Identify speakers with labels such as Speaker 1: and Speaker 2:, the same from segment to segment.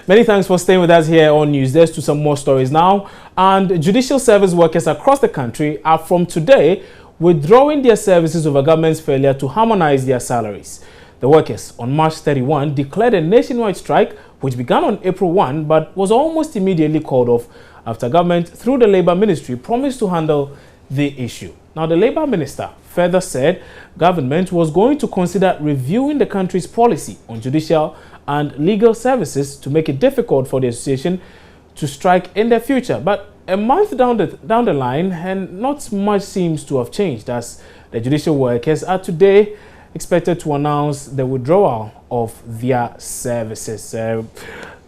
Speaker 1: Many thanks for staying with us here on News. There's to some more stories now. And judicial service workers across the country are from today withdrawing their services over government's failure to harmonize their salaries. The workers on March 31 declared a nationwide strike which began on April 1 but was almost immediately called off after government through the Labour Ministry promised to handle the issue. Now, the Labour Minister further said government was going to consider reviewing the country's policy on judicial and legal services to make it difficult for the association to strike in the future. But a month down the line, and not much seems to have changed, as the judicial workers are today expected to announce the withdrawal of their services.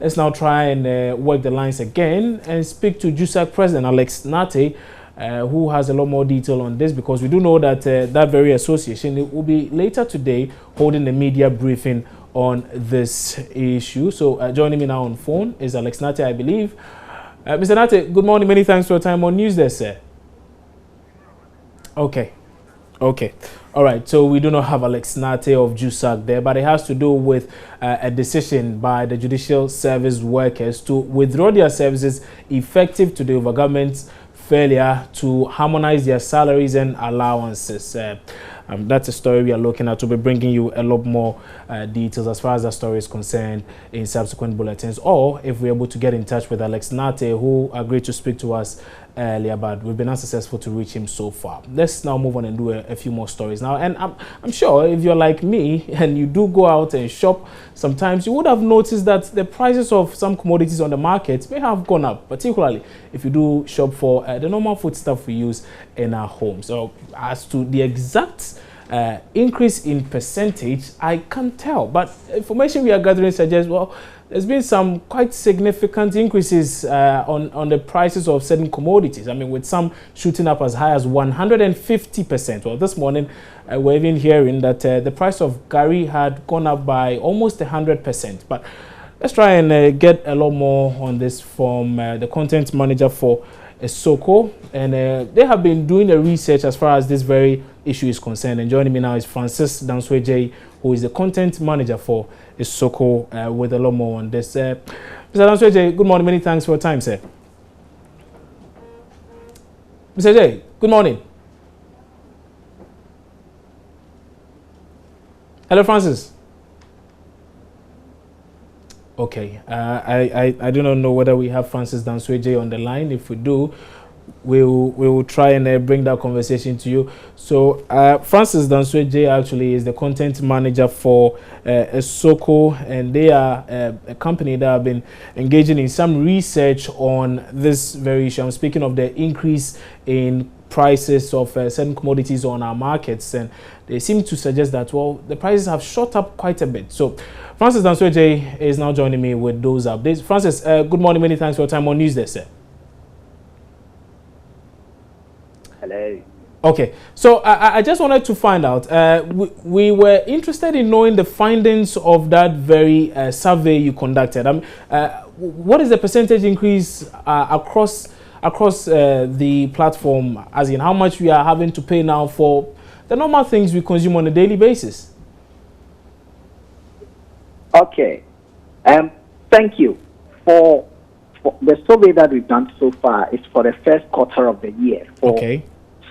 Speaker 1: Let's now try and work the lines again and speak to JUSSAG President Alex Nate, who has a lot more detail on this, because we do know that that very association will be later today holding a media briefing on this issue. So joining me now on phone is Alex Nate, I believe. Mr. Nate, good morning. Many thanks for your time on News there, sir. Okay. All right. So we do not have Alex Nate of JUSSAG there, but it has to do with a decision by the judicial service workers to withdraw their services effective today over government's failure to harmonize their salaries and allowances. That's a story we are looking at. We'll be bringing you a lot more details as far as that story is concerned in subsequent bulletins, or if we're able to get in touch with Alex Nate, who agreed to speak to us earlier, but we've been unsuccessful to reach him so far. Let's now move on and do a few more stories now. And I'm sure if you're like me and you do go out and shop, sometimes you would have noticed that the prices of some commodities on the market may have gone up, particularly if you do shop for the normal food stuff we use in our homes. So as to the exact increase in percentage, I can't tell, but information we are gathering suggests, well, there's been some quite significant increases on the prices of certain commodities. I mean, with some shooting up as high as 150%. Well, this morning we're even hearing that the price of Gary had gone up by almost 100%. But let's try and get a lot more on this from the content manager for Soko, and they have been doing the research as far as this very issue is concerned. And joining me now is Francis Dansweje, who is the content manager for Soko, with a lot more on this. Mr. Dansweje, good morning. Many thanks for your time, sir. Mr. J, good morning. Hello, Francis. Okay, I do not know whether we have Francis Dansweje on the line. If we do, we will try and bring that conversation to you. So Francis Dansweje actually is the content manager for Soko, and they are a company that have been engaging in some research on this very issue. I'm speaking of the increase in prices of certain commodities on our markets, and they seem to suggest that, well, the prices have shot up quite a bit. So Francis Dansweje is now joining me with those updates. Francis, good morning. Many thanks for your time on News there, sir.
Speaker 2: Hello.
Speaker 1: Okay, so I just wanted to find out, we were interested in knowing the findings of that very survey you conducted. What is the percentage increase across the platform, as in how much we are having to pay now for the normal things we consume on a daily basis?
Speaker 2: Okay. Thank you. For the survey that we've done so far is for the first quarter of the year. For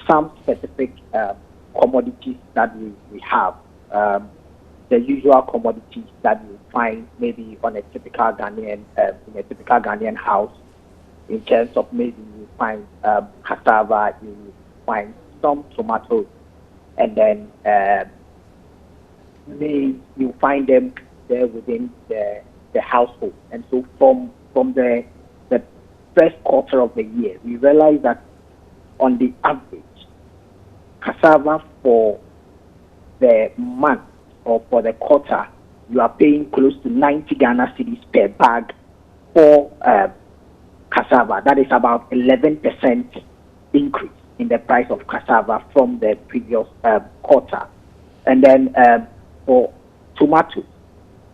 Speaker 2: some specific commodities that we have. The usual commodities that you find maybe on a typical Ghanaian house. In terms of maybe you find cassava, you find some tomatoes, and then you find them there within the household. And so from the first quarter of the year, we realize that on the average, cassava for the month or for the quarter, you are paying close to 90 Ghana cedis per bag for cassava. That is about 11% increase in the price of cassava from the previous quarter. And then for tomatoes,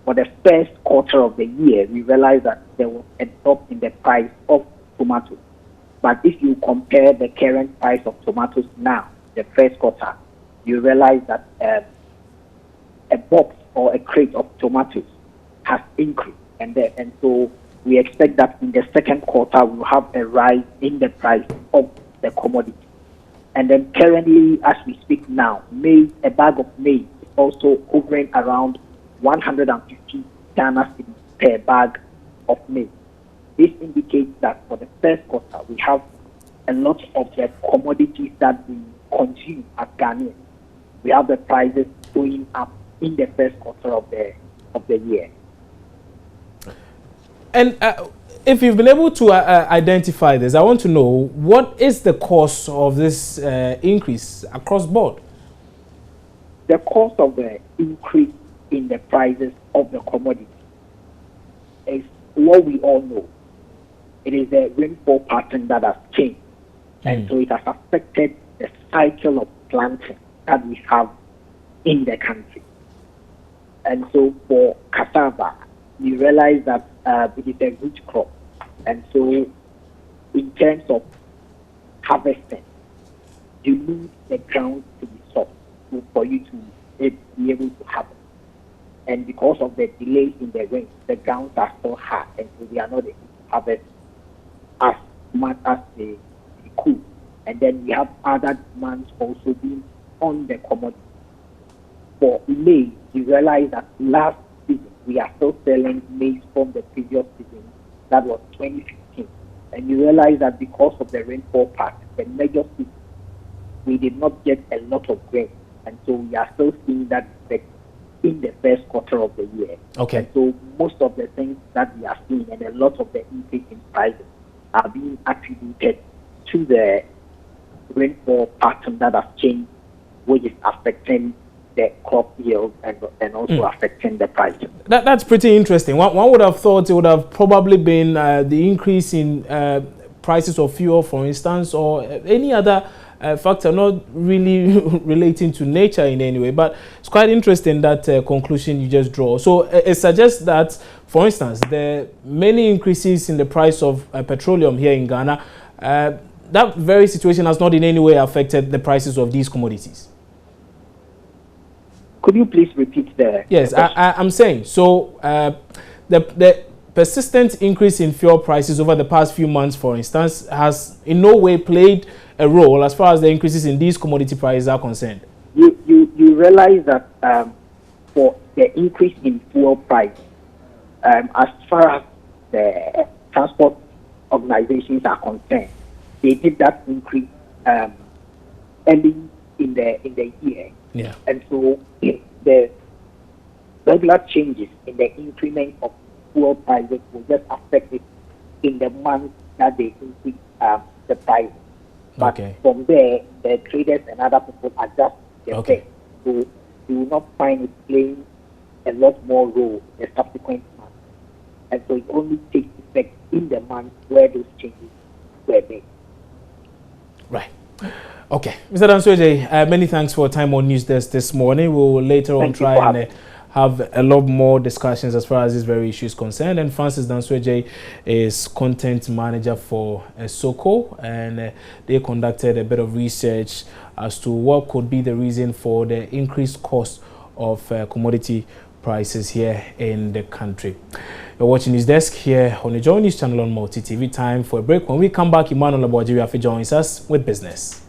Speaker 2: for the first quarter of the year, we realized that there was a drop in the price of tomatoes. But if you compare the current price of tomatoes now, the first quarter, you realize that a box or a crate of tomatoes has increased. And so we expect that in the second quarter we'll have a rise in the price of the commodity. And then currently, as we speak now, maize, a bag of maize is also hovering around 150 Ghana cedis per bag of maize. This indicates that for the first quarter, we have a lot of the commodities that we consume as Ghanaians. We have the prices going up in the first quarter of the year.
Speaker 1: And if you've been able to identify this, I want to know what is the cause of this increase across board?
Speaker 2: The cause of the increase in the prices of the commodity is what we all know. It is the rainfall pattern that has changed. And so it has affected the cycle of planting that we have in the country. And so for cassava, we realize that it is a root crop. And so in terms of harvesting, you need the ground to be soft for you to be able to harvest. And because of the delays in the rain, the grounds are so hard, and so we are not able to harvest as much as they could. And then we have other demands also being on the commodity. For maize, you realize that last season we are still selling maize from the previous season, that was 2015. And you realize that because of the rainfall pattern, the major season, we did not get a lot of grain. And so we are still seeing that effect in the first quarter of the year.
Speaker 1: Okay.
Speaker 2: And so most of the things that we are seeing and a lot of the increase in prices are being attributed to the rainfall pattern that has changed, which is affecting the crop yield and also affecting the price.
Speaker 1: That's pretty interesting. One would have thought it would have probably been the increase in prices of fuel, for instance, or any other factor not really relating to nature in any way. But it's quite interesting that conclusion you just draw. So it suggests that, for instance, the many increases in the price of petroleum here in Ghana, that very situation has not in any way affected the prices of these commodities.
Speaker 2: Could you please repeat the...
Speaker 1: Yes, I'm saying, so the persistent increase in fuel prices over the past few months, for instance, has in no way played a role as far as the increases in these commodity prices are concerned.
Speaker 2: You realize that for the increase in fuel price, as far as the transport organizations are concerned, they did that increase early in the year.
Speaker 1: Yeah.
Speaker 2: And so the regular changes in the increment of fuel prices will just affect it in the month that they increase the price. But from there, the traders and other people adjust their price. So you will not find it playing a lot more role in the subsequent months. And so it only takes effect in the month where those changes were made.
Speaker 1: Right. Okay. Mr. Dansoje, many thanks for your time on News Desk this morning. We will later on try and have a lot more discussions as far as this very issue is concerned. And Francis Dansoje is content manager for SOCO, and they conducted a bit of research as to what could be the reason for the increased cost of commodity prices here in the country. You're watching News Desk here on the Joy News channel on Multi TV. Time for a break. When we come back, Emmanuel Abojiri joins us with business.